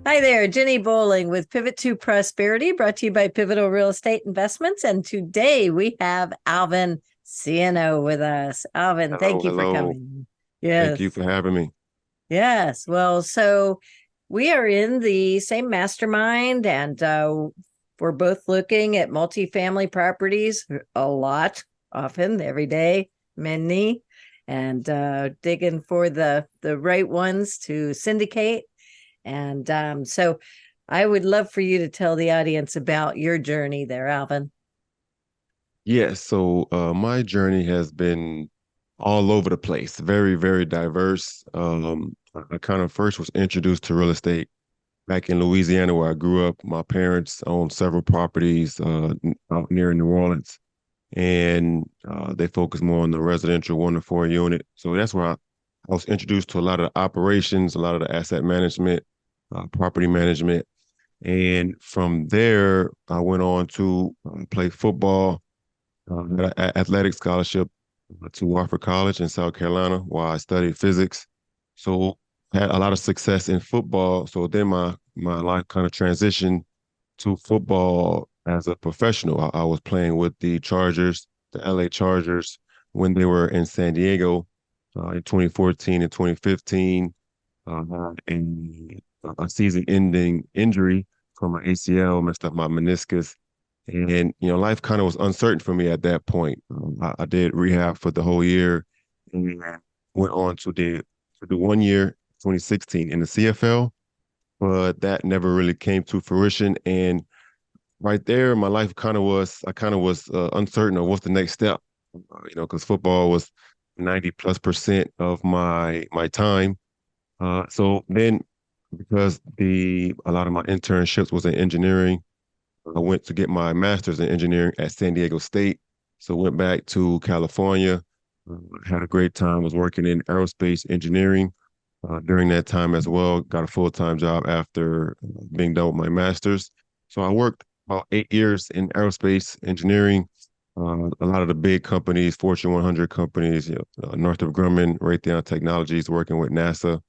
Hi there, Jenny Bowling with Pivot to Prosperity, brought to you by Pivotal Real Estate Investments. And today we have Alvin Scioneaux with us. Alvin, Hello, thank you for hello. coming. Thank you Yes, for having me. yes. Well, so we are in the same mastermind, and we're both looking at multifamily properties a lot, often, every day, many, and digging for the right ones to syndicate. And so I would love for you to tell the audience about your journey there, Alvin. Yes, so my journey has been all over the place, very, very diverse. I kind of first was introduced to real estate back in Louisiana, where I grew up. My parents owned several properties out near New Orleans, and they focused more on the residential 1 to 4 unit. So that's where I was introduced to a lot of the operations, a lot of the asset management, property management. And from there, I went on to play football, got an athletic scholarship to Wofford College in South Carolina, while I studied physics. So had a lot of success in football. So then my life kind of transitioned to football as a professional. I was playing with the Chargers, the LA Chargers, when they were in San Diego in 2014 and 2015. And a season-ending injury from my ACL, messed up my meniscus, and life kind of was uncertain for me at that point. I did rehab for the whole year, and went on to do 1 year, 2016, in the CFL, but that never really came to fruition. And right there, my life I kind of was uncertain of what's the next step. Because football was 90+% of my time. So then, because the a lot of my internships was in engineering, I went to get my master's in engineering at San Diego State. So went back to California, uh, had a great time, was working in aerospace engineering during that time as well. Got a full-time job after being done with my master's. So I worked about 8 years in aerospace engineering. A lot of the big companies, Fortune 100 companies, Northrop Grumman, Raytheon Technologies, working with NASA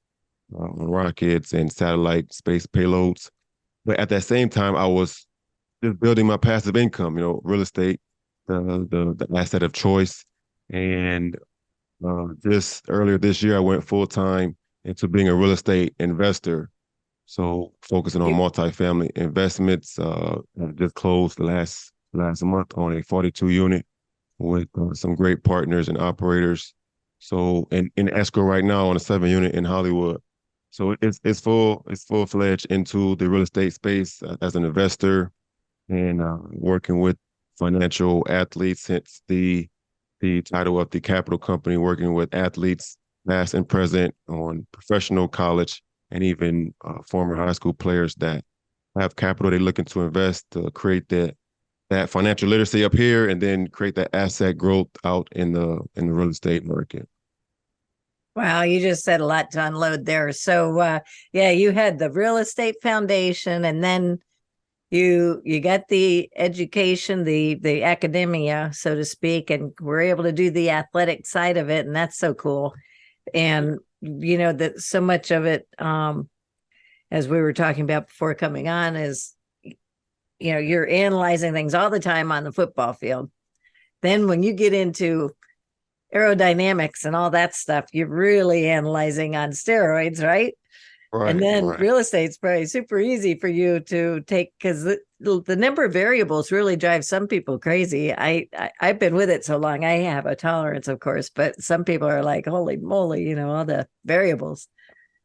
on rockets and satellite space payloads. But at that same time, I was just building my passive income, real estate, the asset of choice. And just earlier this year, I went full time into being a real estate investor. So focusing on You, multifamily investments. I just closed the last month on a 42 unit with some great partners and operators. So in escrow right now on a 7 unit in Hollywood. So it's full fledged into the real estate space as an investor, and working with financial athletes, hence the title of the capital company, working with athletes past and present on professional, college, and even former high school players that have capital they're looking to invest to create that financial literacy up here, and then create that asset growth out in the real estate market. wow, you just said a lot to unload there. So yeah, you had the real estate foundation, and then you got the education, the academia, so to speak, and were able to do the athletic side of it, and that's so cool. And that so much of it, as we were talking about before coming on, is you're analyzing things all the time on the football field. Then when you get into aerodynamics and all that stuff, you're really analyzing on steroids, right? And Right, then right. real estate's probably super easy for you to take, because the number of variables really drives some people crazy. I've been with it so long, I have a tolerance, of course, but some people are like, holy moly, all the variables.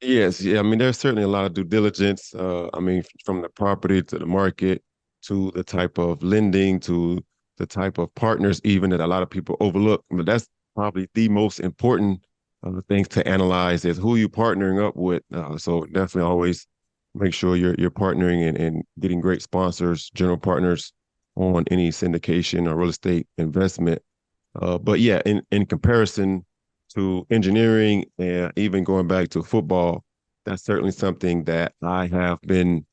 Yes, yeah. I mean, there's certainly a lot of due diligence. I mean, from the property to the market to the type of lending to the type of partners, even that a lot of people overlook. But that's probably the most important things to analyze is who you partnering up with. So definitely always make sure you're partnering and getting great sponsors, general partners on any syndication or real estate investment. But yeah, in comparison to engineering and even going back to football, that's certainly something that I have been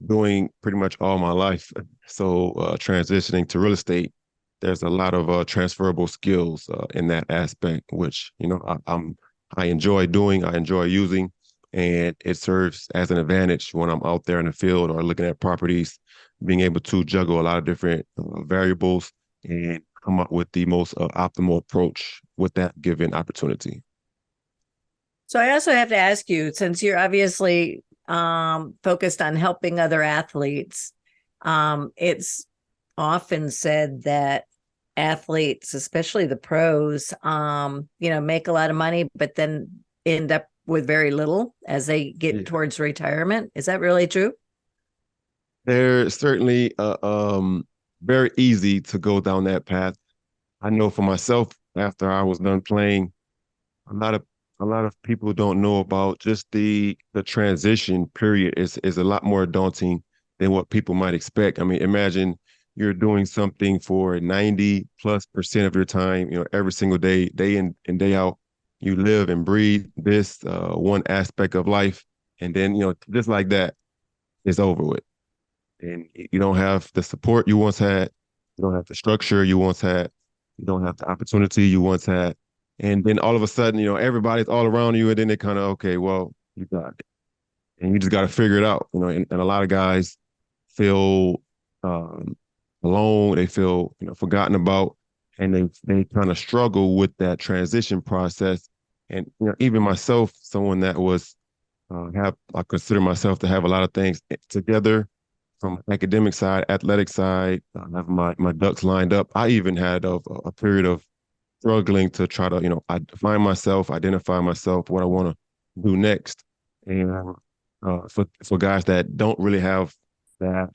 doing pretty much all my life. So transitioning to real estate, there's a lot of transferable skills in that aspect, which I enjoy doing, I enjoy using. and it serves as an advantage when I'm out there in the field or looking at properties, being able to juggle a lot of different variables and come up with the most optimal approach with that given opportunity. So I also have to ask you, since you're obviously focused on helping other athletes, it's often said that athletes, especially the pros, make a lot of money, but then end up with very little as they get Yeah. towards retirement. Is that really true? They're certainly very easy to go down that path. I know for myself, after I was done playing, a lot of a lot of people don't know about just the transition period is a lot more daunting than what people might expect. I mean, imagine you're doing something for 90 plus percent of your time, every single day, day in and day out. You live and breathe this one aspect of life, and then just like that, it's over with. And you don't have the support you once had, you don't have the structure you once had, you don't have the opportunity you once had. And then all of a sudden, everybody's all around you, and then they kind of, okay, well, you got it. And you just got to figure it out, and a lot of guys feel um, alone, they feel, forgotten about, and they kind of struggle with that transition process. And, even myself, someone that was I consider myself to have a lot of things together from academic side, athletic side. I have my ducks lined up. I even had a period of struggling to try to, I find myself, identify myself, what I want to do next. And for guys that don't really have that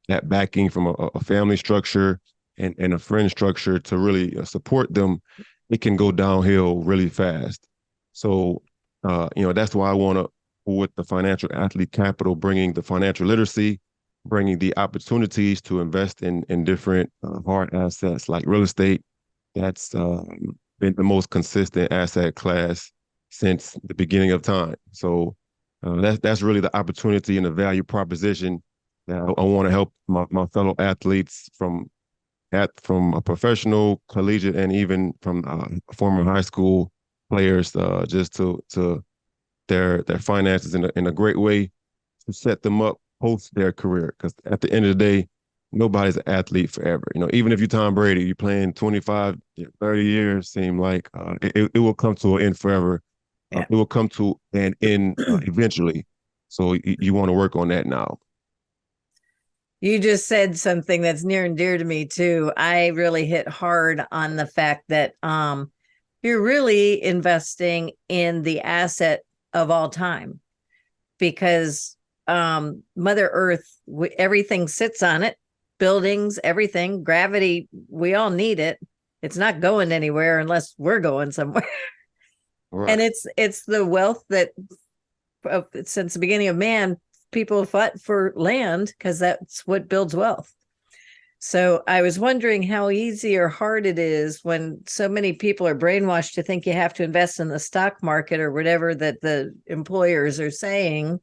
that backing from a family structure and a friend structure to really support them, it can go downhill really fast. So, that's why I want to, with the financial athlete capital, bringing the financial literacy, bringing the opportunities to invest in different hard assets like real estate. That's been the most consistent asset class since the beginning of time. So that's really the opportunity and the value proposition that I want to help my fellow athletes from a professional, collegiate, and even from former high school players, just to their finances in a great way to set them up post their career. Because at the end of the day, nobody's an athlete forever. Even if you're Tom Brady, you're playing 25, 30 years, seem like it will come to an end forever. Yeah. It will come to an end eventually. So you want to work on that now. You just said something that's near and dear to me too. I really hit hard on the fact that you're really investing in the asset of all time because Mother Earth, everything sits on it, buildings, everything, gravity, we all need it. It's not going anywhere unless we're going somewhere. And Right. it's the wealth that since the beginning of man, people fought for land because that's what builds wealth. So I was wondering how easy or hard it is when so many people are brainwashed to think you have to invest in the stock market or whatever that the employers are saying.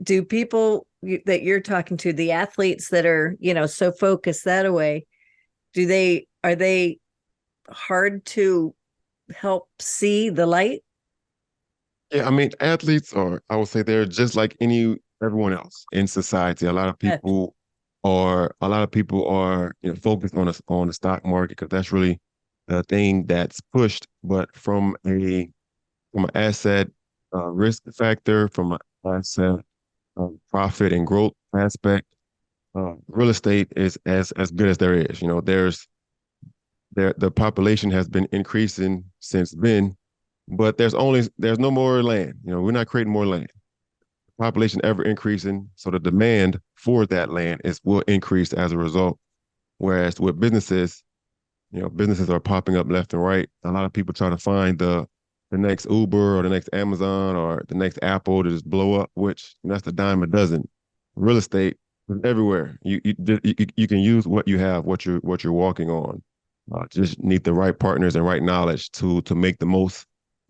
Do people that you're talking to, the athletes that are, so focused that way, are they hard to help see the light? Yeah, I mean, athletes are, I would say they're just like everyone else in society. A lot of people are, focused on the stock market because that's really the thing that's pushed. But from an asset risk factor, from an asset profit and growth aspect, real estate is as good as there is. The population has been increasing since then, but there's no more land. We're not creating more land. Population ever increasing, so the demand for that land will increase as a result. Whereas with businesses are popping up left and right. A lot of people try to find the next Uber or the next Amazon or the next Apple to just blow up, which that's the dime a dozen. Real estate is everywhere. You can use what you have, what you're walking on. Just need the right partners and right knowledge to make the most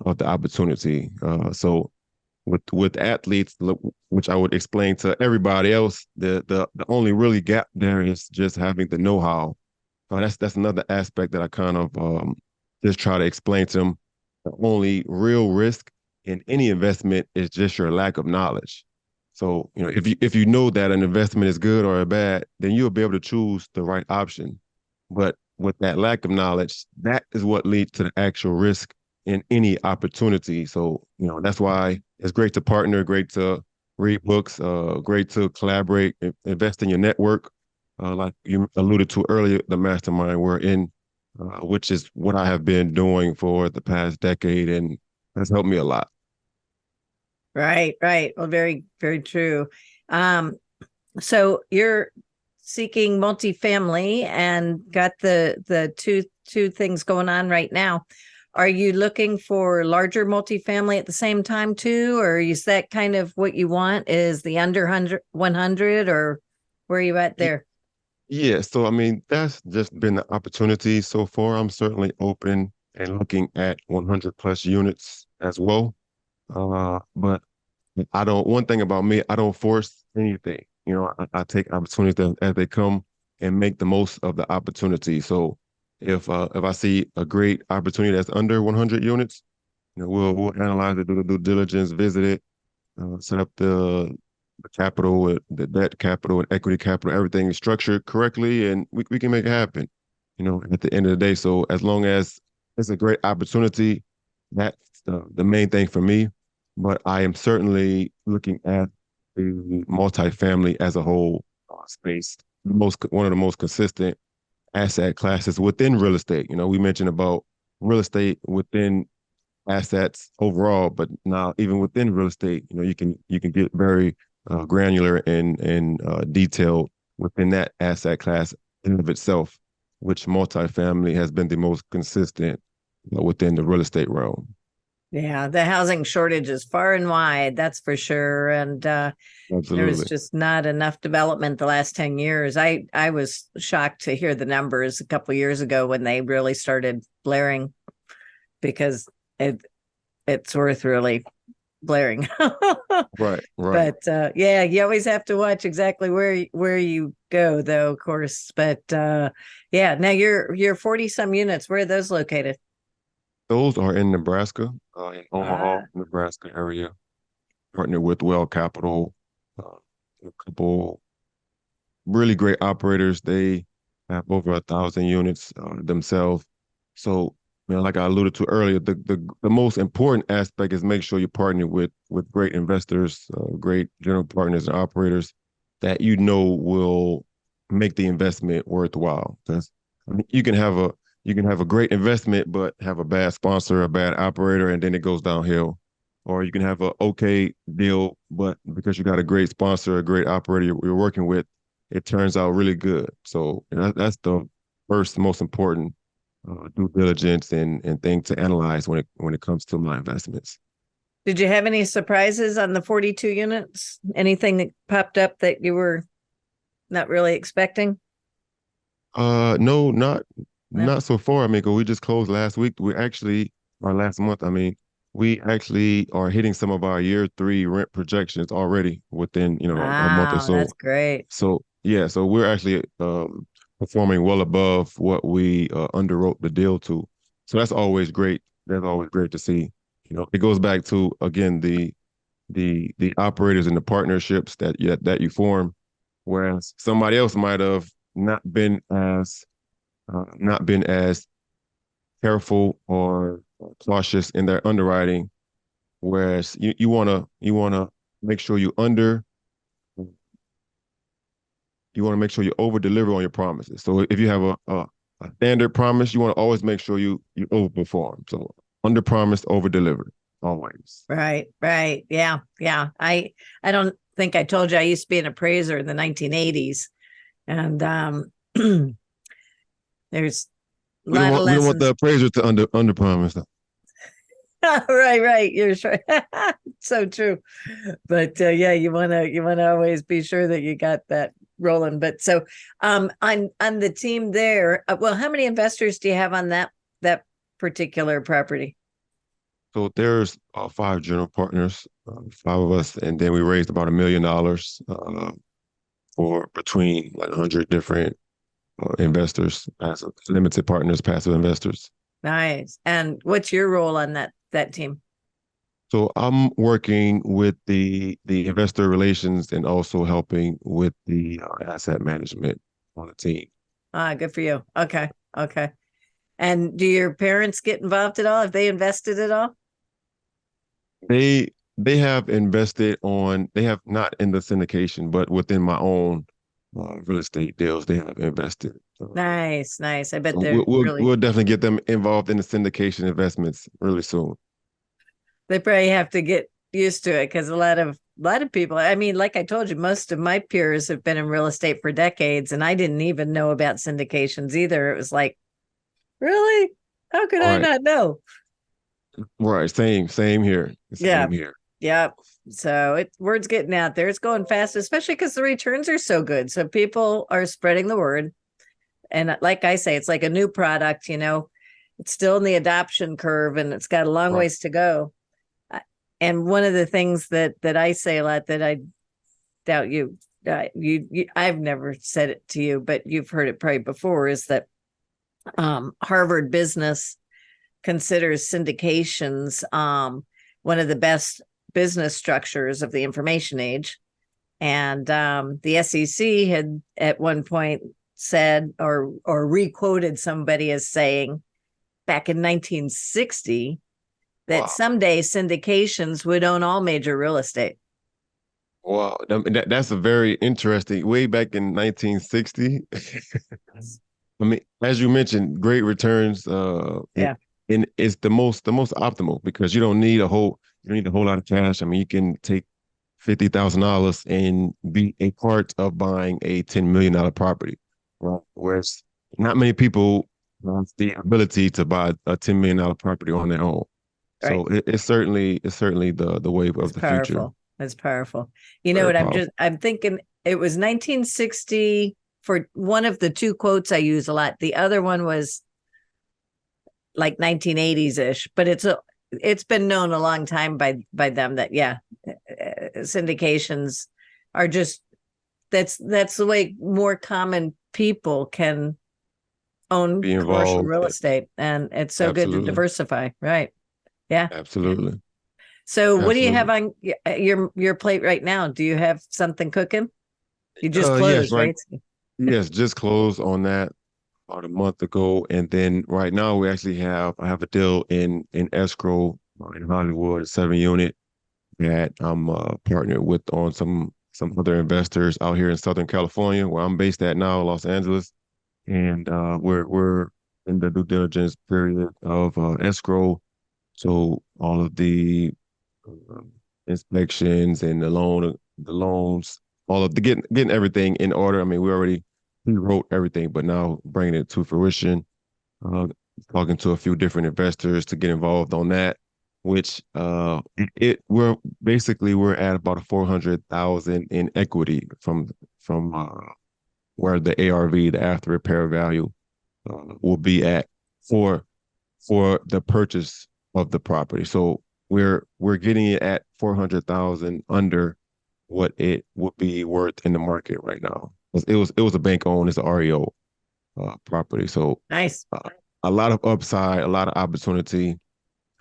of the opportunity. So with athletes, which I would explain to everybody else, the only really gap there is just having the know-how. That's another aspect that I kind of just try to explain to them. The only real risk in any investment is just your lack of knowledge. So, if you know that an investment is good or bad, then you'll be able to choose the right option. But with that lack of knowledge, that is what leads to the actual risk in any opportunity. So, that's why it's great to partner, great to read books, great to collaborate, invest in your network. Like you alluded to earlier, the mastermind we're in, which is what I have been doing for the past decade, and has helped me a lot. Right, right. Well, very, very true. Um, so you're seeking multifamily and got the two things going on right now. Are you looking for larger multifamily at the same time too, or is that kind of what you want? Is the under 100, or where are you at there? Yeah, so I mean, that's just been the opportunity so far. I'm certainly open and looking at 100 plus units as well. But one thing about me, I don't force anything. I take opportunities as they come and make the most of the opportunity. So if I see a great opportunity that's under 100 units, we'll analyze it, do the due diligence, visit it, set up the capital, the debt capital and equity capital, everything is structured correctly, and we can make it happen, at the end of the day. So as long as it's a great opportunity, that's the main thing for me. But I am certainly looking at the multifamily as a whole space, one of the most consistent asset classes within real estate. We mentioned about real estate within assets overall, but now even within real estate, you can get very granular and detailed within that asset class in of itself, which multifamily has been the most consistent within the real estate realm. Yeah, the housing shortage is far and wide, that's for sure. And there was Absolutely. just not enough development the last 10 years. I was shocked to hear the numbers a couple of years ago when they really started blaring, because it it's worth really blaring. Right, right. But yeah, you always have to watch exactly where you go, though, of course. But yeah, now you're 40 some units. Where are those located? Those are in Nebraska, in Omaha, Ah, Nebraska area. Partner with Well Capital, uh, a couple really great operators. They have over 1,000 units themselves. So, like I alluded to earlier, the most important aspect is make sure you partner with great investors, great general partners and operators that will make the investment worthwhile. Because I mean, you can have a great investment, but have a bad sponsor, a bad operator, and then it goes downhill. Or you can have a okay deal, but because you got a great sponsor, a great operator you're working with, it turns out really good. So that's the first most important due diligence and thing to analyze when it comes to my investments. did you have any surprises on the 42 units? Anything that popped up that you were not really expecting? No, not No. not so far. I mean, 'cause we just closed last week. Our last month. I mean, we actually are hitting some of our year three rent projections already within a month or Wow, that's so. great. So yeah, so we're actually performing well above what we underwrote the deal to. So that's always great. That's always great to see. It goes back to again the operators and the partnerships that you form, whereas somebody else might have not been as careful or cautious in their underwriting. Whereas you wanna make sure you over deliver on your promises. So if you have a standard promise, you want to always make sure you overperform. So under promise, over deliver always. Right, right. Yeah, yeah. I don't think I told you I used to be an appraiser in the 1980s, and there's a We don't lot of want we don't want the lessons. appraiser to under promise. Right, right. You're right. So true. But yeah, you wanna always be sure that you got that rolling. But so on the team there, well, how many investors do you have on that particular property? So there's five general partners, five of us, and then we raised about $1 million for between like 100 different investors, passive, limited partners, passive investors. Nice. And what's your role on that team? So I'm working with the investor relations and also helping with the asset management on the team. Ah, good for you. Okay. Okay. And do your parents get involved at all? Have they invested at all? They have invested on, they have not in the syndication, but within my own real estate deals, they have invested. Nice, nice. I bet So they're really, we'll definitely get them involved in the syndication investments really soon. they probably have to get used to it because a lot of people, I mean, like I told you, most of my peers have been in real estate for decades, and I didn't even know about syndications either. It was like, really? How could I Right, not know? right. Same here. Yeah. Same here. Yeah. So word's getting out there. It's going fast, especially because the returns are so good. So people are spreading the word. And like I say, it's like a new product, it's still in the adoption curve and it's got a long Right. ways to go. And one of the things that I say a lot that I doubt I've never said it to you, but you've heard it probably before, is that Harvard Business considers syndications one of the best business structures of the information age. And the SEC had at one point said or requoted somebody as saying back in 1960 that Wow. someday syndications would own all major real estate. Wow. That's a very interesting, way back in 1960. I mean, as you mentioned, great returns. Yeah, And it's the most optimal because you don't need a whole lot of cash. I mean, you can take $50,000 and be a part of buying a $10 million property, right? Whereas not many people have the ability to buy a $10 million property on their own. right. So it's certainly the wave It's of the future. powerful. It's powerful. You know Very what? powerful. I'm thinking it was 1960 for one of the two quotes I use a lot. The other one was like 1980s ish, but it's been known a long time by them that yeah, syndications are just that's the way more common people can own Be commercial involved. real estate, and it's so good to Absolutely. diversify, right? Yeah. Absolutely. So what do you have Absolutely. on your plate right now? Do you have something cooking? You just Yes, closed, right. right? Yes, just closed on that about a month ago. And then right now I have a deal in escrow in Hollywood, a 7 unit that I'm partnered with on some other investors out here in Southern California, where I'm based at now, Los Angeles. And we're in the due diligence period of escrow. So all of the um, inspections and the loans, all of the getting everything in order. I mean, we wrote everything, but now bringing it to fruition. Uh, Talking to a few different investors to get involved on that, which we're at about a 400,000 in equity from where the ARV, the after repair value, will be at for the purchase of the property. So we're getting it at 400,000 under what it would be worth in the market right now. It was a bank owned, it's an REO property. So Nice. uh, a lot of upside, a lot of opportunity.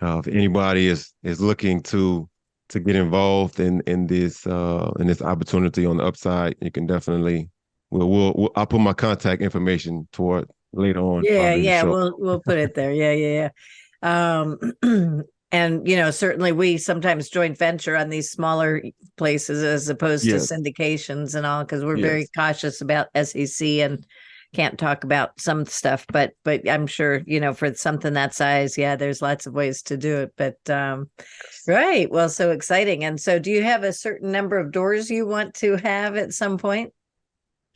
If anybody is looking to get involved in this opportunity on the upside, you can definitely I'll put my contact information toward later on Yeah, probably in the yeah, show. we'll put it there. Yeah, yeah, yeah. And certainly we sometimes joint venture on these smaller places as opposed to Yes, syndications and all because we're very yes. cautious about SEC and can't talk about some stuff. But I'm sure for something that size, yeah, there's lots of ways to do it. But right, well, so exciting. And so, do you have a certain number of doors you want to have at some point?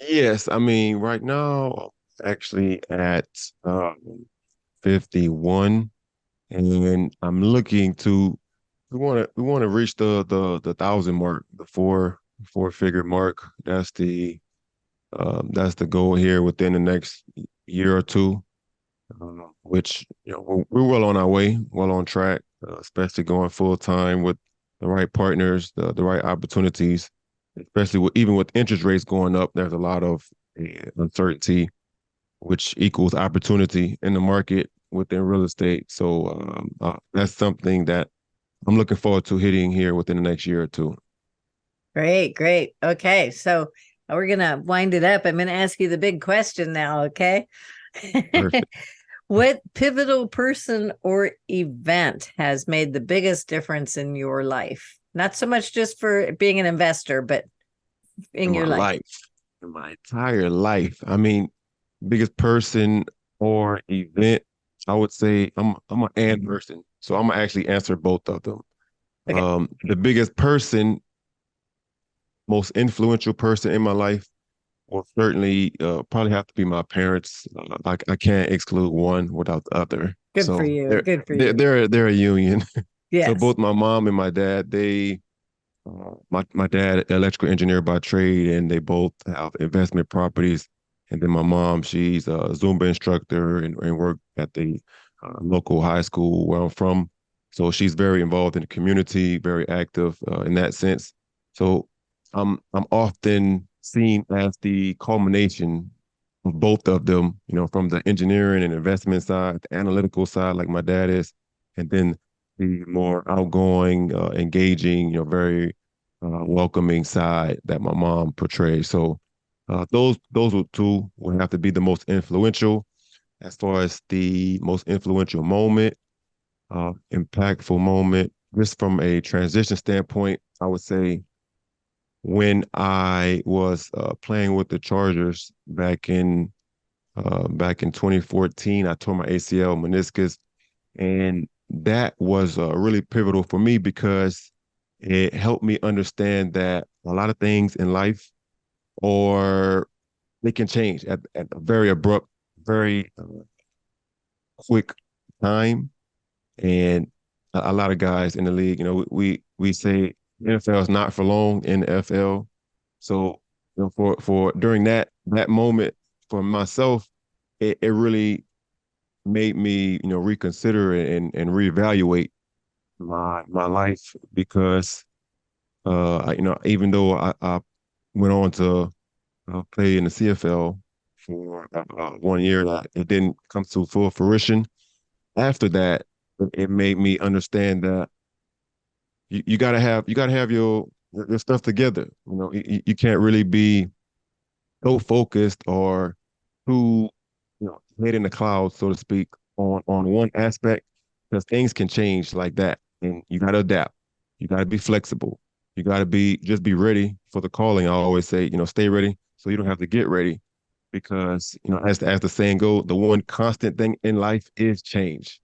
Yes, I mean, right now, actually at um, 51, and I'm looking to we want to reach the thousand mark, the four figure mark. That's the goal here within the next year or two, which we're well on our way, well on track, especially going full time with the right partners, the right opportunities, especially even with interest rates going up. There's a lot of uncertainty, which equals opportunity in the market within real estate. So that's something that I'm looking forward to hitting here within the next year or two. Great, great. Okay, so we're gonna wind it up. I'm gonna ask you the big question now, okay? Perfect. What pivotal person or event has made the biggest difference in your life? Not so much just for being an investor, but In in my your life. life, in my entire life. I mean, biggest person or event, I would say I'm an and person. So I'm gonna actually answer both of them. Okay, The biggest person, most influential person in my life will certainly probably have to be my parents. I can't exclude one without the other. good for So you. they're Good for they're you. they're, they're a union. So Yes. both my mom and my dad, my dad electrical engineer by trade, and they both have investment properties. And then my mom, she's a Zumba instructor and worked at the local high school where I'm from. So she's very involved in the community, very active in that sense. So I'm often seen as the culmination of both of them, from the engineering and investment side, the analytical side, like my dad is, and then the more outgoing, engaging, very welcoming side that my mom portrays. So those two would have to be the most influential. As far as the most influential moment, impactful moment, just from a transition standpoint, I would say when I was playing with the Chargers back in 2014, I tore my ACL meniscus, and that was really pivotal for me because it helped me understand that a lot of things in life, or they can change at a very abrupt, very quick time. And a lot of guys in the league, we say NFL is not for long, NFL. So, for during that moment for myself, it really made me, reconsider and reevaluate my life because even though I went on to play in the CFL for 1 year, it didn't come to full fruition. After that, it made me understand that you gotta have your stuff together. You can't really be so focused or too, head in the clouds, so to speak, on one aspect, because things can change like that, and you got to adapt. You got to be flexible. You got to just be ready for the calling. I always say, stay ready so you don't have to get ready, because as the saying goes, the one constant thing in life is change.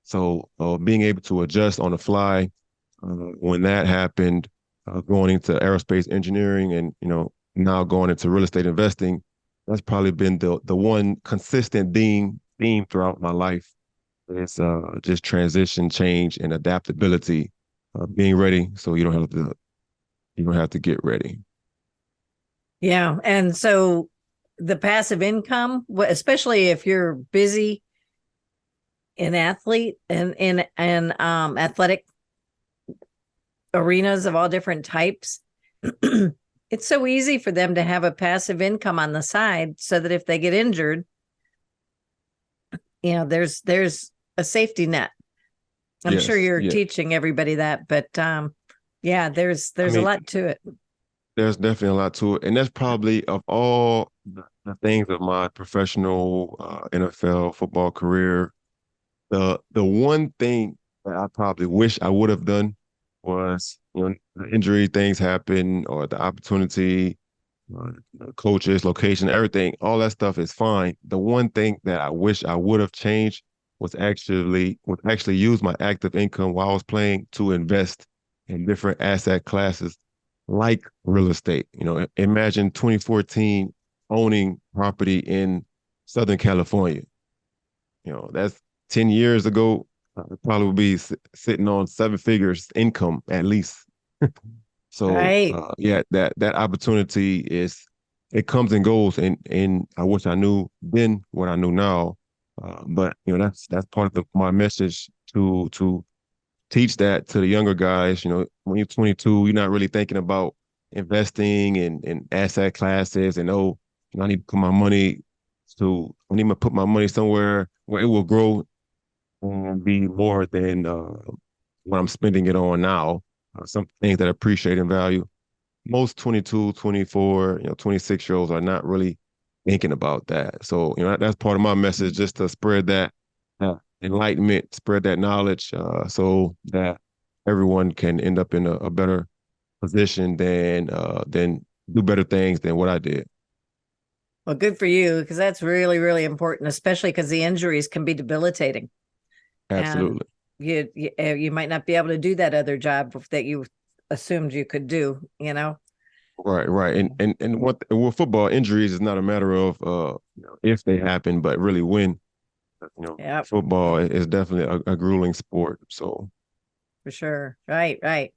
So being able to adjust on the fly, when that happened, going into aerospace engineering and now going into real estate investing, that's probably been the one consistent theme throughout my life. It's just transition, change, and adaptability. Being ready so you don't have to get ready. Yeah. And so the passive income, especially if you're busy in athlete and in athletic arenas of all different types, it's so easy for them to have a passive income on the side so that if they get injured, there's a safety net. I'm sure Yes, you're yeah. teaching everybody that, but yeah, there's I there's a mean, lot to it. there's definitely a lot to it, and that's probably of all the things of my professional NFL football career. The one thing that I probably wish I would have done was, the injury things happen, or the opportunity, coaches, location, everything, all that stuff is fine. The one thing that I wish I would have changed was actually use my active income while I was playing to invest in different asset classes like real estate. Imagine 2014 owning property in Southern California. That's 10 years ago. I probably would be sitting on seven figures income at least. So Right. yeah, that opportunity it comes and goes, and I wish I knew then what I knew now. But that's part of my message to teach that to the younger guys. When you're 22, you're not really thinking about investing in asset classes, and I need to put my money I need to put my money somewhere where it will grow and be more than what I'm spending it on now, some things that I appreciate and value. Most 22, 24, 26-year-olds are not really thinking about that. So, that's part of my message, just to spread that enlightenment, spread that knowledge, so that everyone can end up in a better position than do better things than what I did. Well, good for you, because that's really, really important, especially because the injuries can be debilitating, and Absolutely. you might not be able to do that other job that you assumed you could do, you know? Right, right. And what with football, injuries is not a matter of if they happen, but really when. Yeah, Football is definitely a grueling sport. So for sure. Right, right.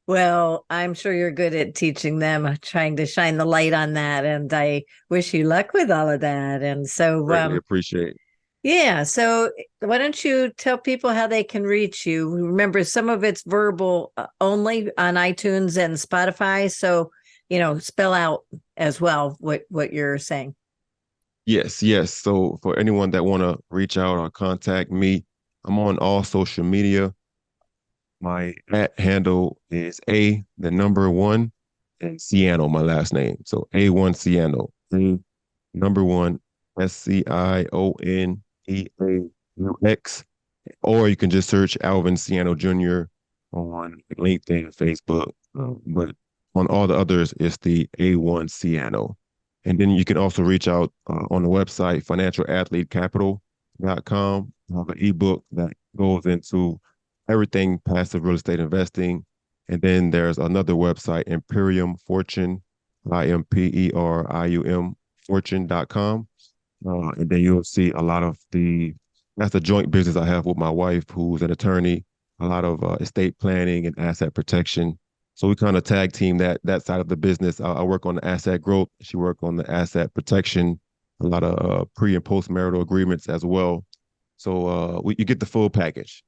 Well, I'm sure you're good at teaching them, trying to shine the light on that. And I wish you luck with all of that. And so, greatly appreciate. yeah. So, why don't you tell people how they can reach you? Remember, some of it's verbal only on iTunes and Spotify. So, spell out as well what you're saying. Yes, yes. So for anyone that want to reach out or contact me, I'm on all social media. My at handle is the number one, and Ciano, my last name. So A1 Ciano. Number one, SCIONEAUX. Or you can just search Alvin Scioneaux Jr. on LinkedIn, Facebook. But on all the others, it's the A1 Ciano. And then you can also reach out on the website, financialathletecapital.com. I have an ebook that goes into everything passive real estate investing. And then there's another website, Imperium Fortune, IMPERIUM fortune.com. And then you'll see a lot of that's a joint business I have with my wife, who's an attorney, a lot of estate planning and asset protection. So we kind of tag team that side of the business. I work on the asset growth. She work on the asset protection, a lot of pre and post marital agreements as well. So you get the full package.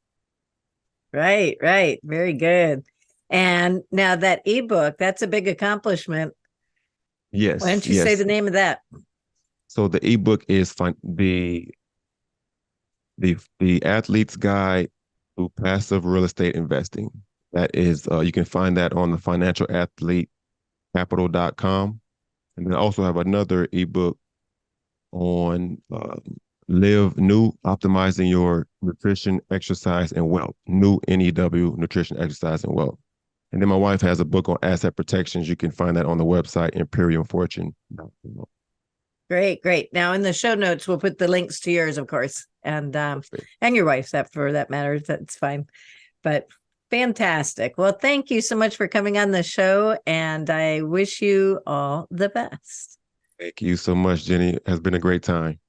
Right, right. Very good. And now that ebook, that's a big accomplishment. Why Yes, don't you say the yes. name of that? So the ebook is the athlete's guide to passive real estate investing. That is, you can find that on the financialathletecapital.com. And then I also have another ebook on Live New, optimizing your nutrition, exercise, and wealth. New NEW, nutrition, exercise, and wealth. And then my wife has a book on asset protections. You can find that on the website, Imperium Fortune. Great, great. Now in the show notes, we'll put the links to yours, of course, and your wife's, that for that matter. That's fine. But fantastic. Well, thank you so much for coming on the show, and I wish you all the best. Thank you so much, Jenny. It has been a great time.